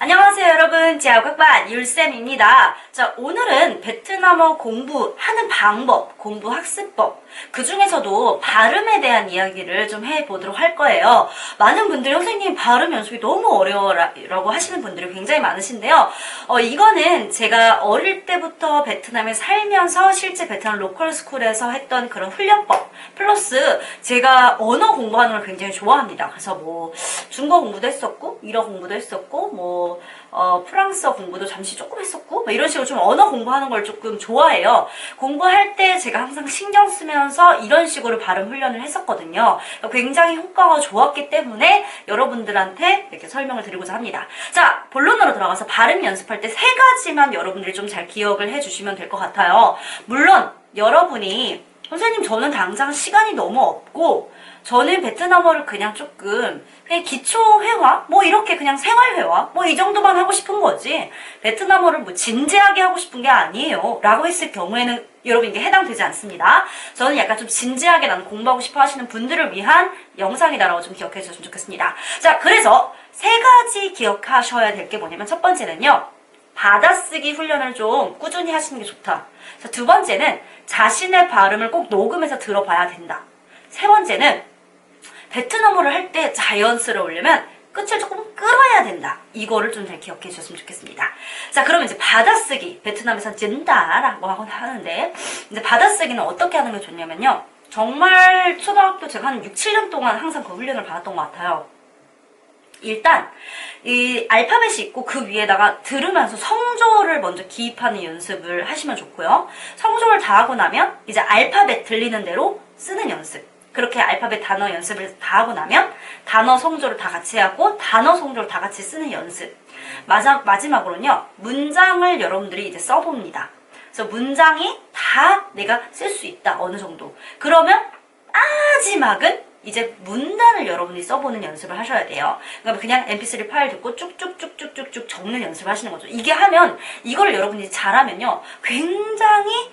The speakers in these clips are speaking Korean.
안녕하세요 여러분, 지하국반 율쌤입니다. 자, 오늘은 베트남어 공부하는 방법, 공부 학습법, 그 중에서도 발음에 대한 이야기를 좀 해보도록 할 거예요. 많은 분들이 선생님 발음 연습이 너무 어려워라고 하시는 분들이 굉장히 많으신데요. 이거는 제가 어릴 때부터 베트남에 살면서 실제 베트남 로컬 스쿨에서 했던 그런 훈련법 플러스 제가 언어 공부하는 걸 굉장히 좋아합니다. 그래서 뭐 중국어 공부도 했었고 일어 공부도 했었고 뭐 프랑스어 공부도 잠시 조금 했었고 뭐 이런 식으로 좀 언어 공부하는 걸 조금 좋아해요. 공부할 때 제가 항상 신경 쓰면서 이런 식으로 발음 훈련을 했었거든요. 굉장히 효과가 좋았기 때문에 여러분들한테 이렇게 설명을 드리고자 합니다. 자, 본론으로 들어가서 발음 연습할 때 3가지만 여러분들이 좀 잘 기억을 해주시면 될 것 같아요. 물론 여러분이 선생님 저는 당장 시간이 너무 없고 저는 베트남어를 그냥 조금 그냥 기초 회화 뭐 이렇게 그냥 생활 회화 뭐 이 정도만 하고 싶은 거지 베트남어를 뭐 진지하게 하고 싶은 게 아니에요 라고 했을 경우에는 여러분 이게 해당되지 않습니다. 저는 약간 좀 진지하게 나는 공부하고 싶어 하시는 분들을 위한 영상이다라고 좀 기억해 주셨으면 좋겠습니다. 자, 그래서 3가지 기억하셔야 될 게 뭐냐면 첫 번째는요, 받아쓰기 훈련을 좀 꾸준히 하시는 게 좋다. 자, 2번째는 자신의 발음을 꼭 녹음해서 들어봐야 된다. 3번째는 베트남어를 할 때 자연스러우려면 끝을 조금 끌어야 된다. 이거를 좀 잘 기억해 주셨으면 좋겠습니다. 자, 그러면 이제 받아쓰기. 베트남에서는 찐다라고 하는데, 이제 받아쓰기는 어떻게 하는 게 좋냐면요. 정말 초등학교 제가 한 6, 7년 동안 항상 그 훈련을 받았던 것 같아요. 일단 이 알파벳이 있고 그 위에다가 들으면서 성조를 먼저 기입하는 연습을 하시면 좋고요. 성조를 다 하고 나면 이제 알파벳 들리는 대로 쓰는 연습. 그렇게 알파벳 단어 연습을 다 하고 나면 단어 성조를 다 같이 하고 단어 성조를 다 같이 쓰는 연습. 마지막으로는요, 문장을 여러분들이 이제 써봅니다. 그래서 문장이 다 내가 쓸 수 있다, 어느 정도. 그러면 마지막은 이제 문단을 여러분이 써보는 연습을 하셔야 돼요. 그러니까 그냥 mp3 파일 듣고 쭉쭉쭉쭉쭉쭉 적는 연습을 하시는 거죠. 이게 하면, 이걸 여러분이 잘하면요, 굉장히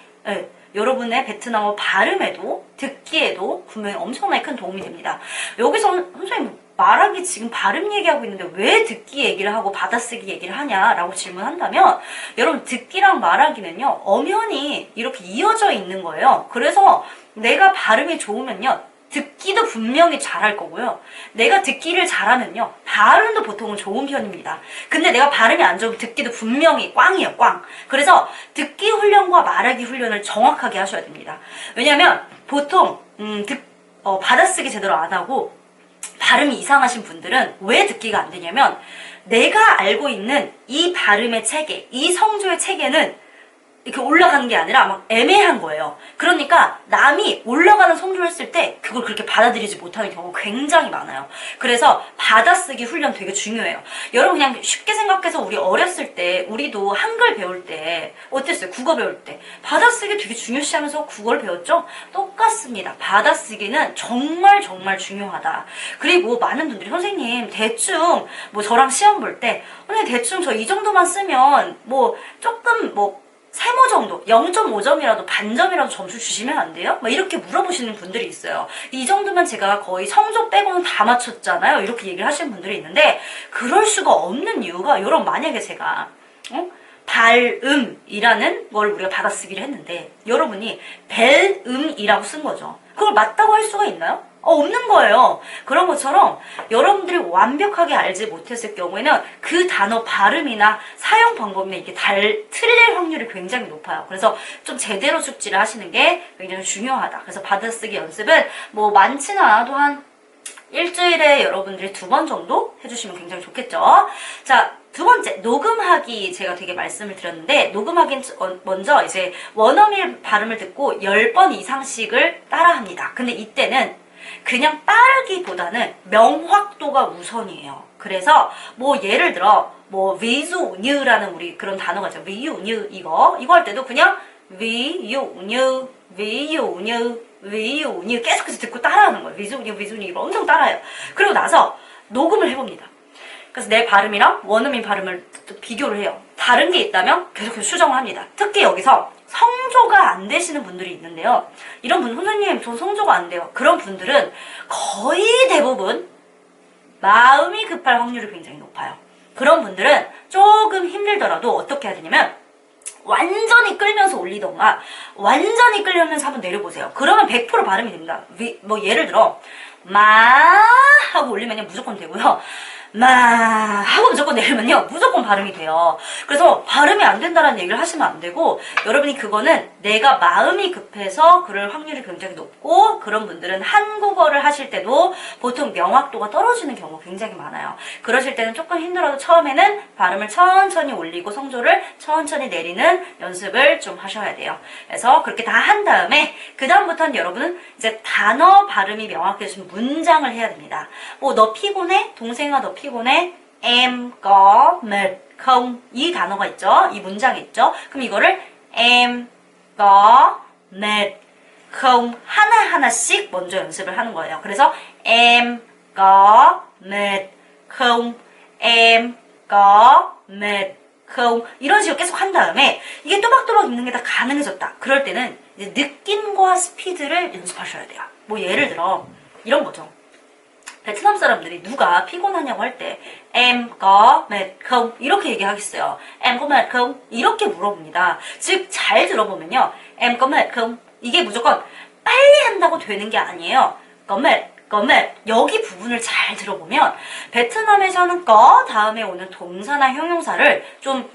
여러분의 베트남어 발음에도 듣기에도 분명히 엄청나게 큰 도움이 됩니다. 여기서 선생님 말하기 지금 발음 얘기하고 있는데 왜 듣기 얘기를 하고 받아쓰기 얘기를 하냐라고 질문한다면, 여러분 듣기랑 말하기는요, 엄연히 이렇게 이어져 있는 거예요. 그래서 내가 발음이 좋으면요, 듣기도 분명히 잘할 거고요. 내가 듣기를 잘하면요, 발음도 보통은 좋은 편입니다. 근데 내가 발음이 안 좋으면 듣기도 분명히 꽝이에요, 꽝. 그래서 듣기 훈련과 말하기 훈련을 정확하게 하셔야 됩니다. 왜냐면 보통 받아쓰기 제대로 안 하고 발음이 이상하신 분들은 왜 듣기가 안 되냐면, 내가 알고 있는 이 발음의 체계, 이 성조의 체계는 이렇게 올라가는 게 아니라 막 애매한 거예요. 그러니까 남이 올라가는 성조를 했을 때 그걸 그렇게 받아들이지 못하는 경우가 굉장히 많아요. 그래서 받아쓰기 훈련 되게 중요해요. 여러분 그냥 쉽게 생각해서 우리 어렸을 때, 우리도 한글 배울 때 어땠어요? 국어 배울 때 받아쓰기 되게 중요시하면서 국어를 배웠죠? 똑같습니다. 받아쓰기는 정말 정말 중요하다. 그리고 많은 분들이 선생님 대충 뭐 저랑 시험 볼 때 선생님 대충 저 이 정도만 쓰면 뭐 조금 뭐 세모 정도, 0.5점이라도 반점이라도 점수 주시면 안 돼요? 막 이렇게 물어보시는 분들이 있어요. 이 정도면 제가 거의 성조 빼고는 다 맞췄잖아요. 이렇게 얘기를 하시는 분들이 있는데, 그럴 수가 없는 이유가, 여러분 만약에 제가 발음이라는 걸 우리가 받아쓰기를 했는데 여러분이 벨음이라고 쓴 거죠. 그걸 맞다고 할 수가 있나요? 없는 거예요. 그런 것처럼 여러분들이 완벽하게 알지 못했을 경우에는 그 단어 발음이나 사용 방법이나 이게 틀릴 확률이 굉장히 높아요. 그래서 좀 제대로 숙지를 하시는 게 굉장히 중요하다. 그래서 받아쓰기 연습은 뭐 많지는 않아도 한 일주일에 여러분들이 2번 정도 해주시면 굉장히 좋겠죠. 자, 2번째, 녹음하기. 제가 되게 말씀을 드렸는데, 녹음하기는 먼저 이제 원어민 발음을 듣고 10번 이상씩을 따라합니다. 근데 이때는 그냥 따르기보다는 명확도가 우선이에요. 그래서 뭐 예를 들어 뭐 위유뉴라는 우리 그런 단어가 있죠. 위유뉴 이거 할 때도 그냥 위유뉴 계속해서 듣고 따라하는 거예요. 위유뉴 이거 엄청 따라해요. 그리고 나서 녹음을 해봅니다. 그래서 내 발음이랑 원어민 발음을 비교를 해요. 다른 게 있다면 계속해서 수정을 합니다. 특히 여기서 성조가 안 되시는 분들이 있는데요. 이런 분, 선생님 저 성조가 안 돼요. 그런 분들은 거의 대부분 마음이 급할 확률이 굉장히 높아요. 그런 분들은 조금 힘들더라도 어떻게 해야 되냐면 완전히 끌면서 올리던가 완전히 끌면서 한번 내려보세요. 그러면 100% 발음이 됩니다. 뭐 예를 들어 마 하고 올리면요 무조건 되고요. 마 하고 무조건 내리면요 무조건 발음이 돼요. 그래서 발음이 안 된다는 얘기를 하시면 안 되고, 여러분이 그거는 내가 마음이 급해서 그럴 확률이 굉장히 높고, 그런 분들은 한국어를 하실 때도 보통 명확도가 떨어지는 경우가 굉장히 많아요. 그러실 때는 조금 힘들어도 처음에는 발음을 천천히 올리고 성조를 천천히 내리는 연습을 좀 하셔야 돼요. 그래서 그렇게 다 한 다음에 그 다음부터는 여러분은 이제 단어 발음이 명확해지면 문장을 해야 됩니다. 뭐 너 피곤해? 동생아 너 피곤해? Em có mệt không? 이 단어가 있죠. 이 문장이 있죠. 그럼 이거를 em có mệt không 하나하나씩 먼저 연습을 하는 거예요. 그래서 em có mệt không? em có mệt không? 이런 식으로 계속 한 다음에 이게 또박또박 읽는 게 다 가능해졌다. 그럴 때는 이제 느낌과 스피드를 연습하셔야 돼요. 뭐 예를 들어 이런 거죠. 베트남 사람들이 누가 피곤하냐고 할 때 em có mệt không? 이렇게 얘기하겠어요. em có mệt không? 이렇게 물어봅니다. 즉 잘 들어보면요. em có mệt không? 이게 무조건 빨리 한다고 되는 게 아니에요. có mệt, có mệt. 여기 부분을 잘 들어보면 베트남에서는 có 다음에 오는 동사나 형용사를 좀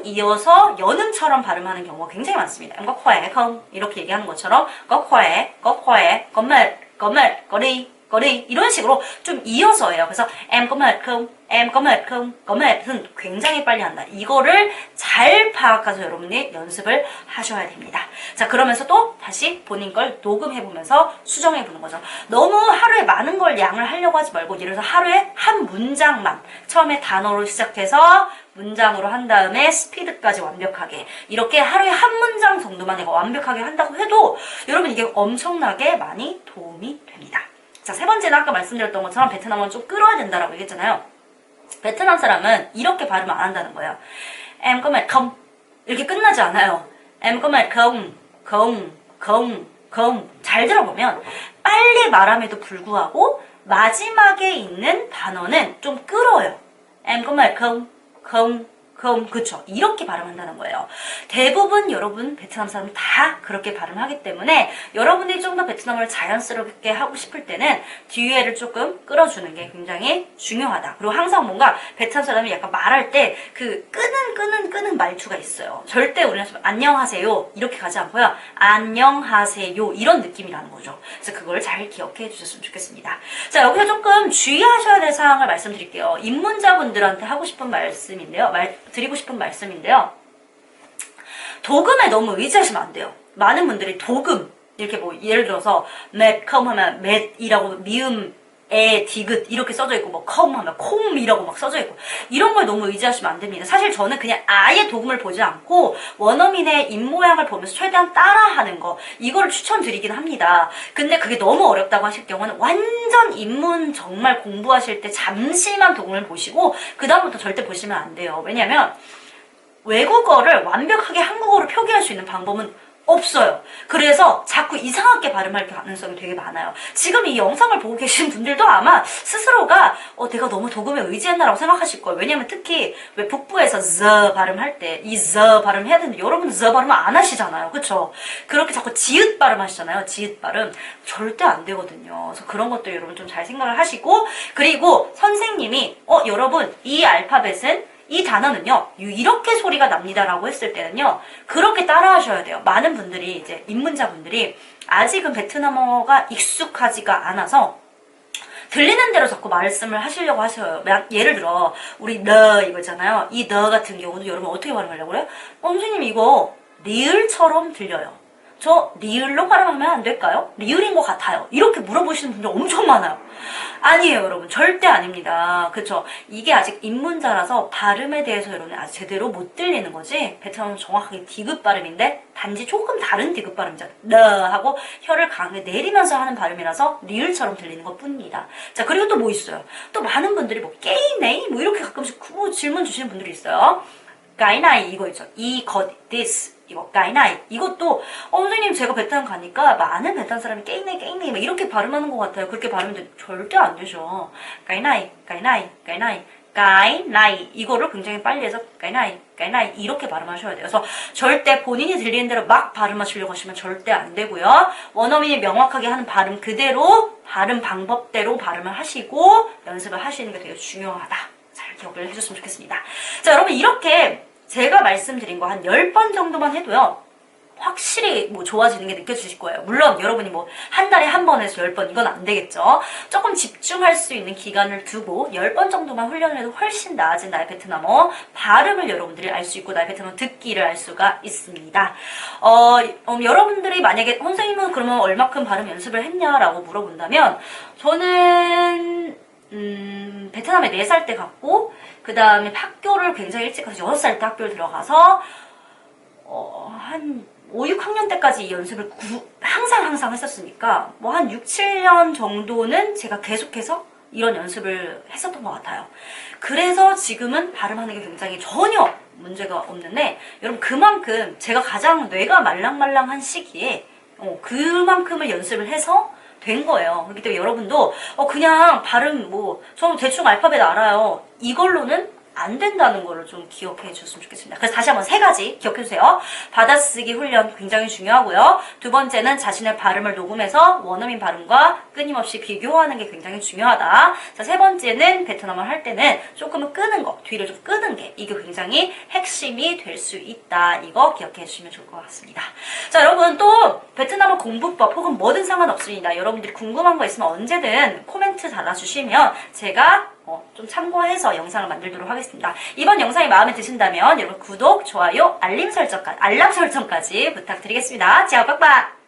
이어서 연음처럼 발음하는 경우가 굉장히 많습니다. em có khỏe không? 이렇게 얘기하는 것처럼 có khỏe, có mệt, có đi, 이런 식으로 좀 이어서 해요. 그래서 em có mệt không? em có mệt không? có mệt 은 굉장히 빨리 한다. 이거를 잘 파악해서 여러분이 연습을 하셔야 됩니다. 자, 그러면서 또 다시 본인 걸 녹음해보면서 수정해보는 거죠. 너무 하루에 많은 걸 양을 하려고 하지 말고, 예를 들어서 하루에 한 문장만 처음에 단어로 시작해서 문장으로 한 다음에 스피드까지 완벽하게, 이렇게 하루에 한 문장 정도만 내가 완벽하게 한다고 해도 여러분 이게 엄청나게 많이 도움이 됩니다. 자, 세 번째는 아까 말씀드렸던 것처럼 베트남어는 좀 끌어야 된다라고 얘기했잖아요. 베트남 사람은 이렇게 발음 안 한다는 거예요. Em có mệt không? 이렇게 끝나지 않아요. Em có mệt không? không. 잘 들어보면 빨리 말함에도 불구하고 마지막에 있는 단어는 좀 끌어요. Em có mệt không? 그쵸. 이렇게 발음한다는 거예요. 대부분 여러분 베트남 사람 다 그렇게 발음하기 때문에 여러분이 좀 더 베트남어를 자연스럽게 하고 싶을 때는 뒤에를 조금 끌어주는 게 굉장히 중요하다. 그리고 항상 뭔가 베트남 사람이 약간 말할 때 그 끄는 말투가 있어요. 절대 우리는 안녕하세요 이렇게 가지 않고요. 안녕하세요 이런 느낌이 나는 거죠. 그래서 그걸 잘 기억해 주셨으면 좋겠습니다. 자, 여기서 조금 주의하셔야 될 사항을 말씀드릴게요. 입문자분들한테 하고 싶은 말씀인데요. 드리고 싶은 말씀인데요. 도금에 너무 의지하시면 안 돼요. 많은 분들이 도금 이렇게 뭐 예를 들어서 맷컴 하면 맷이라고 미음 에 디귿 이렇게 써져 있고 뭐 컴 하면 콤이라고 막 써져 있고 이런 걸 너무 의지하시면 안 됩니다. 사실 저는 그냥 아예 도금을 보지 않고 원어민의 입모양을 보면서 최대한 따라하는 거 이거를 추천드리긴 합니다. 근데 그게 너무 어렵다고 하실 경우는 완전 입문 정말 공부하실 때 잠시만 도금을 보시고 그 다음부터 절대 보시면 안 돼요. 왜냐면 외국어를 완벽하게 한국어로 표기할 수 있는 방법은 없어요. 그래서 자꾸 이상하게 발음할 가능성이 되게 많아요. 지금 이 영상을 보고 계신 분들도 아마 스스로가 내가 너무 도금에 의지했나라고 생각하실 거예요. 왜냐면 특히 왜 북부에서 z 발음할 때 이 z 발음 해야 되는데 여러분은 z 발음 안 하시잖아요. 그쵸? 그렇게 자꾸 지읒 발음 하시잖아요. 지읒 발음 절대 안 되거든요. 그래서 그런 것도 여러분 좀 잘 생각을 하시고, 그리고 선생님이 여러분 이 알파벳은 이 단어는요 이렇게 소리가 납니다라고 했을 때는요 그렇게 따라하셔야 돼요. 많은 분들이 이제 입문자분들이 아직은 베트남어가 익숙하지가 않아서 들리는 대로 자꾸 말씀을 하시려고 하셔요. 예를 들어 우리 너 이거 있잖아요. 이 너 같은 경우는 여러분 어떻게 발음하려고 그래요? 선생님 이거 리을처럼 들려요. 저 리을로 발음하면 안 될까요? 리을인 것 같아요. 이렇게 물어보시는 분들 엄청 많아요. 아니에요, 여러분. 절대 아닙니다. 그쵸? 이게 아직 입문자라서 발음에 대해서 여러분이 아직 제대로 못 들리는 거지. 베트남은 정확하게 디귿 발음인데 단지 조금 다른 디귿 발음이죠. 너 하고 혀를 강하게 내리면서 하는 발음이라서 리을처럼 들리는 것 뿐입니다. 자, 그리고 또 뭐 있어요? 또 많은 분들이 뭐 게이네이 뭐 이렇게 가끔씩 질문 주시는 분들이 있어요. 가이나이 이거 있죠. 이 this 이거 가이나이 이것도 선생님 제가 베트남 가니까 많은 베트남 사람이 게이네이 막 이렇게 발음하는 것 같아요. 그렇게 발음하면 절대 안 되죠. 가이나이 까이나이 이거를 굉장히 빨리 해서 까이나이 까이나이 이렇게 발음하셔야 돼요. 그래서 절대 본인이 들리는 대로 막 발음하시려고 하시면 절대 안 되고요. 원어민이 명확하게 하는 발음 그대로 발음 방법대로 발음을 하시고 연습을 하시는 게 되게 중요하다. 잘 기억을 해줬으면 좋겠습니다. 자, 여러분 이렇게 제가 말씀드린 거 한 10번 정도만 해도요. 확실히 뭐 좋아지는 게 느껴지실 거예요. 물론 여러분이 뭐 한 달에 한 번 해서 10번 이건 안 되겠죠. 조금 집중할 수 있는 기간을 두고 10번 정도만 훈련을 해도 훨씬 나아진 나의 베트남어 발음을 여러분들이 알 수 있고 나의 베트남어 듣기를 알 수가 있습니다. 여러분들이 만약에 선생님은 그러면 얼마큼 발음 연습을 했냐라고 물어본다면 저는 베트남에 4살 때 갔고 그 다음에 학교를 굉장히 일찍 가서 6살 때 학교를 들어가서 한 5, 6학년 때까지 이 연습을 항상 했었으니까 뭐 한 6, 7년 정도는 제가 계속해서 이런 연습을 했었던 것 같아요. 그래서 지금은 발음하는 게 굉장히 전혀 문제가 없는데 여러분 그만큼 제가 가장 뇌가 말랑말랑한 시기에 그만큼을 연습을 해서 된 거예요. 그렇기 때문에 여러분도 그냥 발음 저는 대충 알파벳 알아요. 이걸로는 안 된다는 거를 좀 기억해 주셨으면 좋겠습니다. 그래서 다시 한번 3가지 기억해 주세요. 받아쓰기 훈련 굉장히 중요하고요. 두 번째는 자신의 발음을 녹음해서 원어민 발음과 끊임없이 비교하는 게 굉장히 중요하다. 자, 3번째는 베트남어를 할 때는 조금은 끄는 거, 뒤를 좀 끄는 게 이게 굉장히 핵심이 될 수 있다. 이거 기억해 주시면 좋을 것 같습니다. 자, 여러분 또 베트남어 공부법 혹은 뭐든 상관없습니다. 여러분들이 궁금한 거 있으면 언제든 코멘트 달아주시면 제가 좀 참고해서 영상을 만들도록 하겠습니다. 이번 영상이 마음에 드신다면 여러분 구독, 좋아요, 알람 설정까지 부탁드리겠습니다. 지아오 빡빡!